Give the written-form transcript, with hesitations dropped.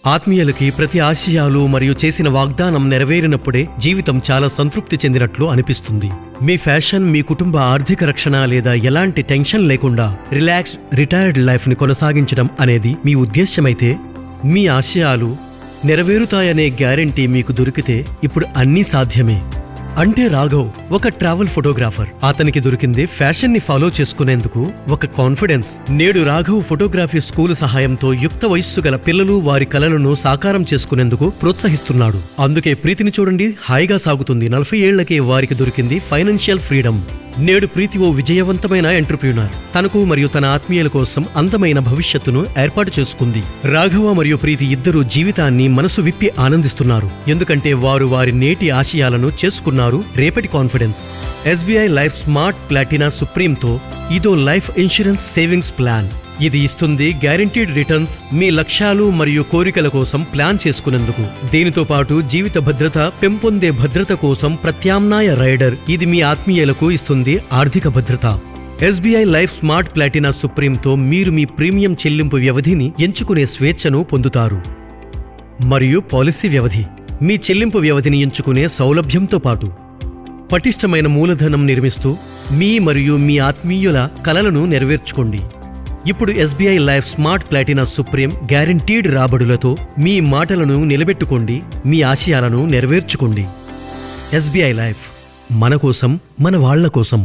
ఆత్మీయులకి ప్రతి ఆశయాలు మరియు చేసిన వాగ్దానం నెరవేరినప్పుడే జీవితం చాలా సంతృప్తి చెందినట్లు అనిపిస్తుంది. మీ ఫ్యాషన్, మీ కుటుంబ ఆర్థిక రక్షణ లేదా ఎలాంటి టెన్షన్ లేకుండా రిలాక్స్డ్ రిటైర్డ్ లైఫ్ ని కొనసాగించడం అనేది మీ ఉద్దేశ్యమైతే, మీ ఆశయాలు నెరవేరుతాయనే గ్యారెంటీ మీకు దొరికితే ఇప్పుడు అన్నీ సాధ్యమే. అంటే రాఘవ్ ఒక ట్రావెల్ ఫోటోగ్రాఫర్. అతనికి దొరికింది ఫ్యాషన్ ని ఫాలో చేసుకునేందుకు ఒక కాన్ఫిడెన్స్. నేడు రాఘవ్ ఫోటోగ్రఫీ స్కూల్ సహాయంతో యుక్త వయస్సు గల పిల్లలు వారి కలలను సాకారం చేసుకునేందుకు ప్రోత్సహిస్తున్నాడు. అందుకే ప్రీతిని చూడండి, హాయిగా సాగుతుంది. 40 ఏళ్లకే వారికి దొరికింది ఫైనాన్షియల్ ఫ్రీడమ్. నేడు ప్రీతి ఓ విజయవంతమైన ఎంటర్‌ప్రెన్యూర్. తనకు మరియు తన ఆత్మీయుల కోసం అందమైన భవిష్యత్తును ఏర్పాటు చేసుకుంది. రాఘవ మరియు ప్రీతి ఇద్దరూ జీవితాన్ని మనసు విప్పి ఆనందిస్తున్నారు, ఎందుకంటే వారు వారి నేటి ఆశయాలను చేసుకున్నారు. రేపటి confidence. SBI life smart Platina సుప్రీంతో ఇదో లైఫ్ ఇన్సూరెన్స్ సేవింగ్స్ ప్లాన్. ఇది ఇస్తుంది గ్యారంటీడ్ రిటర్న్స్ మీ లక్ష్యాలు మరియు కోరికల కోసం ప్లాన్ చేసుకునేందుకు. దీనితో పాటు జీవిత భద్రత, పెంపొందే భద్రత కోసం ప్రత్యామ్నాయ రైడర్. ఇది మీ ఆత్మీయులకు ఇస్తుంది ఆర్థిక భద్రత. SBI లైఫ్ స్మార్ట్ ప్లాటినా సుప్రీంతో మీరు మీ ప్రీమియం చెల్లింపు వ్యవధిని ఎంచుకునే స్వేచ్ఛను పొందుతారు. మరియు పాలసీ వ్యవధి, మీ చెల్లింపు వ్యవధిని ఎంచుకునే సౌలభ్యంతో పాటు పటిష్టమైన మూలధనం నిర్మిస్తూ మీ మరియు మీ ఆత్మీయుల కలలను నెరవేర్చుకోండి. ఇప్పుడు SBI life smart Platina supreme guaranteed రాబడులతో మీ మాటలను నిలబెట్టుకోండి, మీ ఆశయాలను నెరవేర్చుకోండి. SBI లైఫ్, మన కోసం, మన వాళ్ళ కోసం.